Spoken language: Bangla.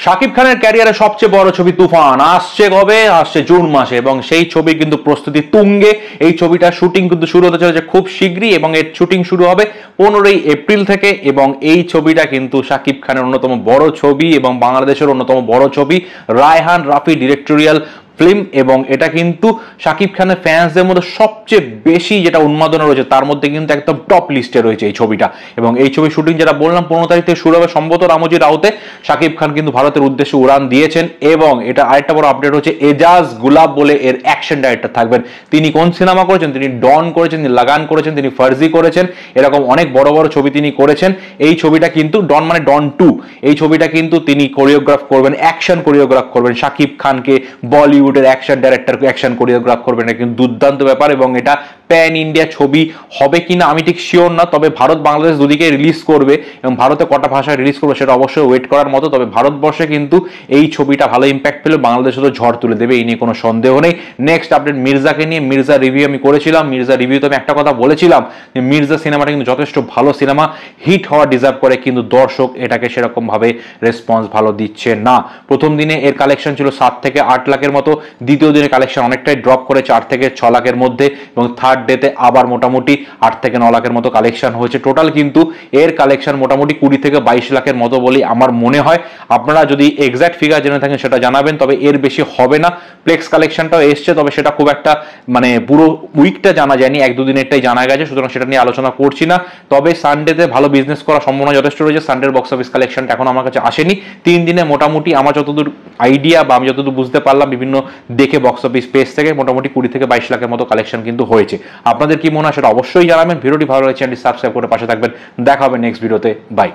শাকিব খানের ক্যারিয়ারে সবচেয়ে বড় ছবি তুফান আসছে কবে? আসছে জুন মাসে এবং সেই ছবি কিন্তু প্রস্তুতি তুঙ্গে। এই ছবিটার শুটিং কিন্তু শুরু হতে চলেছে খুব শীঘ্রই এবং এর শুটিং শুরু হবে 15ই এপ্রিল থেকে। এবং এই ছবিটা কিন্তু শাকিব খানের অন্যতম বড় ছবি এবং বাংলাদেশের অন্যতম বড় ছবি, রায়হান রাফি ডিরেক্টোরিয়াল ফিল্ম। এবং এটা কিন্তু শাকিব খানের ফ্যান্সদের মধ্যে সবচেয়ে বেশি যেটা উন্মাদনা রয়েছে তার মধ্যে কিন্তু একদম টপ লিস্টে রয়েছে এই ছবিটা। এবং এই ছবির শুটিং যেটা বললাম 15 তারিখ থেকে শুরু হবে সম্ভবত রামোজি রাউতে। শাকিব খান কিন্তু ভারতের উদ্দেশ্যে উড়ান দিয়েছেন এবং এটা আরেকটা বড় আপডেট হচ্ছে এজাজ গুলাব বলে এর অ্যাকশন ডাইরেক্টর থাকবেন। তিনি কোন সিনেমা করেছেন? তিনি ডন করেছেন, তিনি লাগান করেছেন, তিনি ফার্জি করেছেন, এরকম অনেক বড় বড় ছবি তিনি করেছেন। এই ছবিটা কিন্তু ডন মানে ডন 2, এই ছবিটা কিন্তু তিনি কোরিওগ্রাফ করবেন, অ্যাকশন কোরিওগ্রাফ করবেন। শাকিব খানকে বলিউডের অ্যাকশন ডাইরেক্টরকে অ্যাকশন কোরিওগ্রাফ করবেন, এটা কিন্তু দুর্দান্ত ব্যাপার। এবং এটা প্যান ইন্ডিয়া ছবি হবে কিনা আমি ঠিক শিওর না, তবে ভারত বাংলাদেশ দুদিকে রিলিজ করবে এবং ভারতে কটা ভাষায় রিলিজ করবে সেটা অবশ্যই ওয়েট করার মতো। তবে ভারতবর্ষে কিন্তু এই ছবিটা ভালো ইম্প্যাক্ট পেলে বাংলাদেশে তো ঝড় তুলে দেবে, এই নিয়ে কোনো সন্দেহ নেই। নেক্সট আপডেট মির্জাকে নিয়ে। মির্জা রিভিউ আমি করেছিলাম, মির্জা রিভিউতে আমি একটা কথা বলেছিলাম যে মির্জা সিনেমাটা কিন্তু যথেষ্ট ভালো সিনেমা, হিট হওয়া ডিজার্ভ করে, কিন্তু দর্শক এটাকে সেরকম ভাবে রেসপন্স ভালো দিচ্ছে না। প্রথম দিনে এর কালেকশন ছিল 7 থেকে 8 লাখের মতো, দ্বিতীয় দিনে কালেকশন অনেকটাই ড্রপ করে 4 থেকে 6 লাখের মধ্যে এবং থার্ড ডেতে আবার মোটামুটি 8 থেকে 9 লাখের মতো কালেকশন হয়েছে। টোটাল কিন্তু এর কালেকশন মোটামুটি 20 থেকে 22 লাখের মতো বলেই আমার মনে হয়। আপনারা যদি এক্সাক্ট ফিগার জেনে থাকেন সেটা জানাবেন, তবে এর বেশি হবে না। প্লেক্স কালেকশনটাও এসছে, তবে সেটা খুব একটা মানে পুরো উইকটা জানা যায়নি, 1-2 দিনেরটাই জানা গেছে, সুতরাং সেটা নিয়ে আলোচনা করছি না। তবে সানডেতে ভালো বিজনেস করার সম্ভাবনা যথেষ্ট রয়েছে। সানডের বক্স অফিস কালেকশনটা এখন আমার কাছে আসেনি। 3 দিনে মোটামুটি আমার যতদূর আইডিয়া বা আমি যতদূর বুঝতে পারলাম বিভিন্ন দেখে বক্স অফিস পেজ থেকে মোটামুটি 20 থেকে 22 লাখের মতো কালেকশন কিন্তু হয়েছে। আপনাদের কি মনে হয় সেটা অবশ্যই জানাবেন। ভিডিওটি ভালো লাগলে চ্যানেলটি সাবস্ক্রাইব করে পাশে থাকবেন। দেখা হবে নেক্সট ভিডিওতে। বাই।